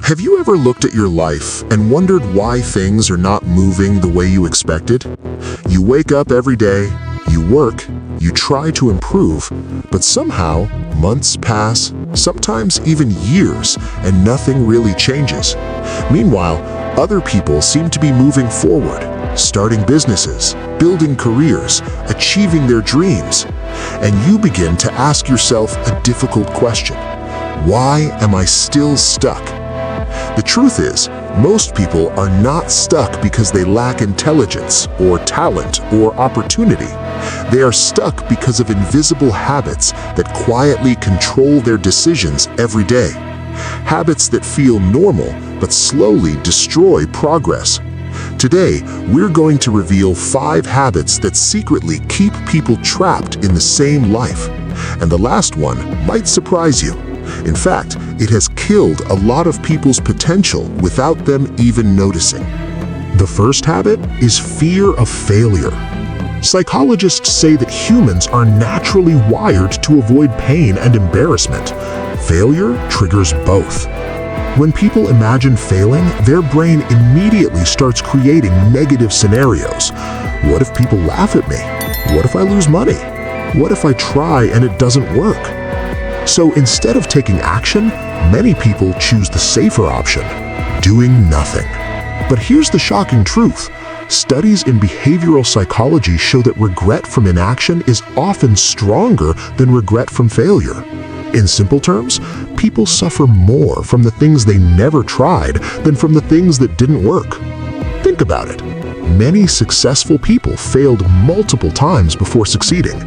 Have you ever looked at your life and wondered why things are not moving the way you expected? You wake up every day, you work, you try to improve, but somehow months pass, sometimes even years, and nothing really changes. Meanwhile, other people seem to be moving forward, starting businesses, building careers, achieving their dreams. And you begin to ask yourself a difficult question. Why am I still stuck? The truth is, most people are not stuck because they lack intelligence or talent or opportunity. They are stuck because of invisible habits that quietly control their decisions every day. Habits that feel normal but slowly destroy progress. Today, we're going to reveal 5 habits that secretly keep people trapped in the same life. And the last one might surprise you. In fact, it has killed a lot of people's potential without them even noticing. The first habit is fear of failure. Psychologists say that humans are naturally wired to avoid pain and embarrassment. Failure triggers both. When people imagine failing, their brain immediately starts creating negative scenarios. What if people laugh at me? What if I lose money? What if I try and it doesn't work? So instead of taking action, many people choose the safer option, doing nothing. But here's the shocking truth. Studies in behavioral psychology show that regret from inaction is often stronger than regret from failure. In simple terms, people suffer more from the things they never tried than from the things that didn't work. Think about it. Many successful people failed multiple times before succeeding.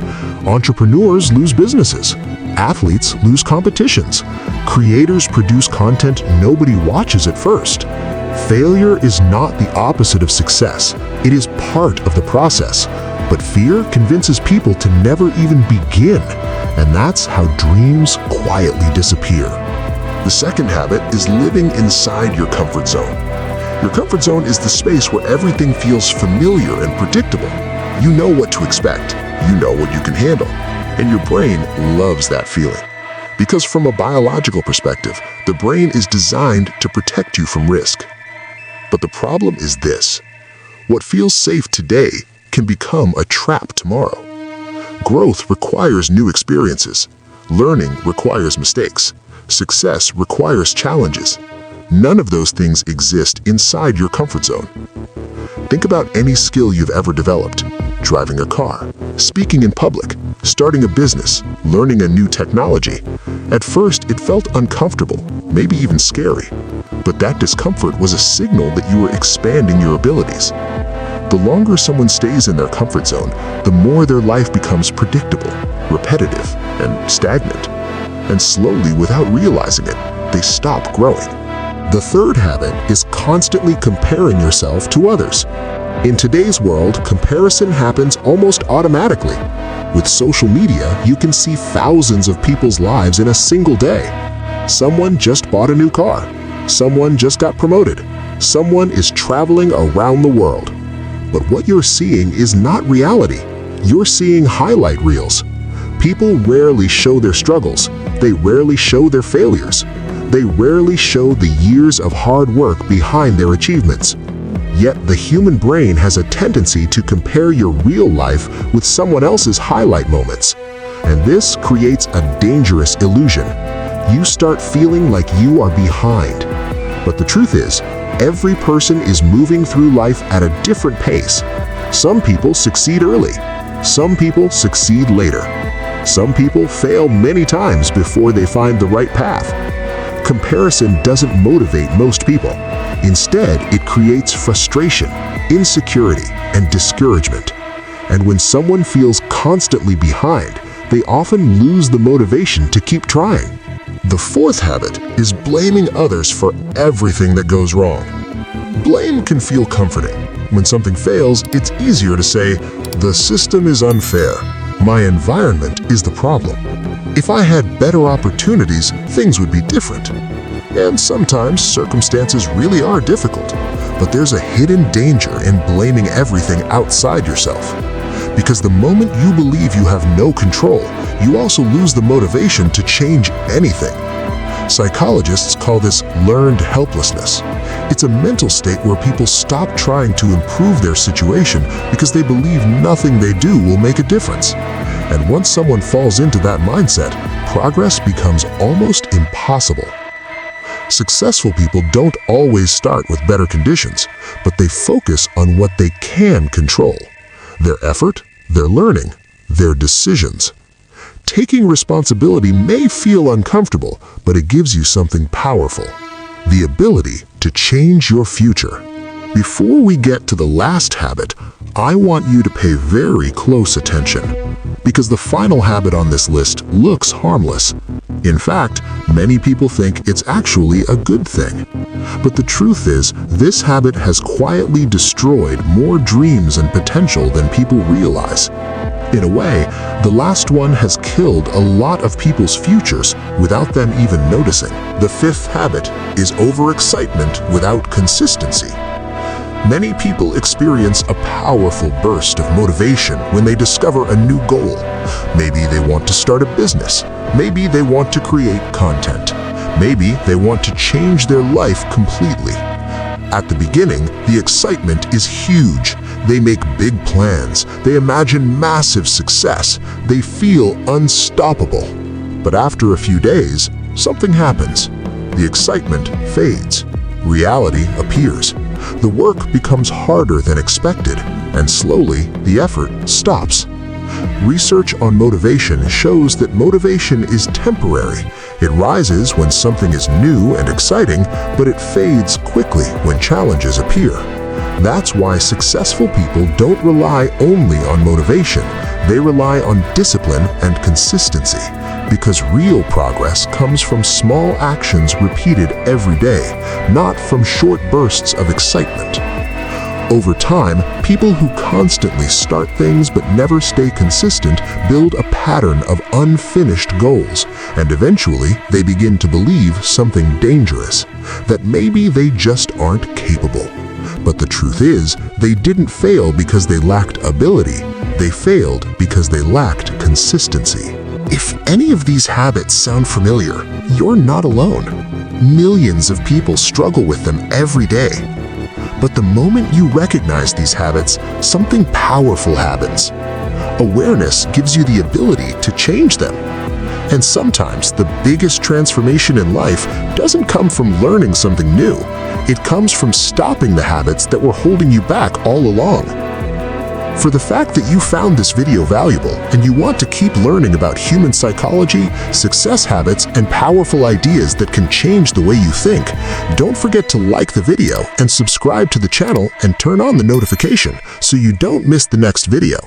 Entrepreneurs lose businesses. Athletes lose competitions. Creators produce content nobody watches at first. Failure is not the opposite of success. It is part of the process. But fear convinces people to never even begin. And that's how dreams quietly disappear. The second habit is living inside your comfort zone. Your comfort zone is the space where everything feels familiar and predictable. You know what to expect. You know what you can handle. And your brain loves that feeling. Because from a biological perspective, the brain is designed to protect you from risk. But the problem is this. What feels safe today can become a trap tomorrow. Growth requires new experiences. Learning requires mistakes. Success requires challenges. None of those things exist inside your comfort zone. Think about any skill you've ever developed. Driving a car, speaking in public, starting a business, learning a new technology. At first, it felt uncomfortable, maybe even scary. But that discomfort was a signal that you were expanding your abilities. The longer someone stays in their comfort zone, the more their life becomes predictable, repetitive, and stagnant. And slowly, without realizing it, they stop growing. The third habit is constantly comparing yourself to others. In today's world, comparison happens almost automatically. With social media, you can see thousands of people's lives in a single day. Someone just bought a new car. Someone just got promoted. Someone is traveling around the world. But what you're seeing is not reality. You're seeing highlight reels. People rarely show their struggles. They rarely show their failures. They rarely show the years of hard work behind their achievements. Yet the human brain has a tendency to compare your real life with someone else's highlight moments. And this creates a dangerous illusion. You start feeling like you are behind. But the truth is, every person is moving through life at a different pace. Some people succeed early. Some people succeed later. Some people fail many times before they find the right path. Comparison doesn't motivate most people. Instead, it creates frustration, insecurity, and discouragement. And when someone feels constantly behind, they often lose the motivation to keep trying. The fourth habit is blaming others for everything that goes wrong. Blame can feel comforting. When something fails, it's easier to say, "The system is unfair. My environment is the problem. If I had better opportunities, things would be different." And sometimes circumstances really are difficult, but there's a hidden danger in blaming everything outside yourself. Because the moment you believe you have no control, you also lose the motivation to change anything. Psychologists call this learned helplessness. It's a mental state where people stop trying to improve their situation because they believe nothing they do will make a difference. And once someone falls into that mindset, progress becomes almost impossible. Successful people don't always start with better conditions, but they focus on what they can control: their effort, their learning, their decisions. Taking responsibility may feel uncomfortable, but it gives you something powerful: the ability to change your future. Before we get to the last habit, I want you to pay very close attention, because the final habit on this list looks harmless. In fact, many people think it's actually a good thing. But the truth is, this habit has quietly destroyed more dreams and potential than people realize. In a way, the last one has killed a lot of people's futures without them even noticing. The fifth habit is overexcitement without consistency. Many people experience a powerful burst of motivation when they discover a new goal. Maybe they want to start a business. Maybe they want to create content. Maybe they want to change their life completely. At the beginning, the excitement is huge. They make big plans. They imagine massive success. They feel unstoppable. But after a few days, something happens. The excitement fades. Reality appears. The work becomes harder than expected, and slowly the effort stops. Research on motivation shows that motivation is temporary. It rises when something is new and exciting, but it fades quickly when challenges appear. That's why successful people don't rely only on motivation. They rely on discipline and consistency, because real progress comes from small actions repeated every day, not from short bursts of excitement. Over time, people who constantly start things but never stay consistent build a pattern of unfinished goals, and eventually they begin to believe something dangerous, that maybe they just aren't capable. But the truth is, they didn't fail because they lacked ability. They failed because they lacked consistency. If any of these habits sound familiar, you're not alone. Millions of people struggle with them every day. But the moment you recognize these habits, something powerful happens. Awareness gives you the ability to change them. And sometimes the biggest transformation in life doesn't come from learning something new. It comes from stopping the habits that were holding you back all along. For the fact that you found this video valuable and you want to keep learning about human psychology, success habits, and powerful ideas that can change the way you think, don't forget to like the video and subscribe to the channel and turn on the notification so you don't miss the next video.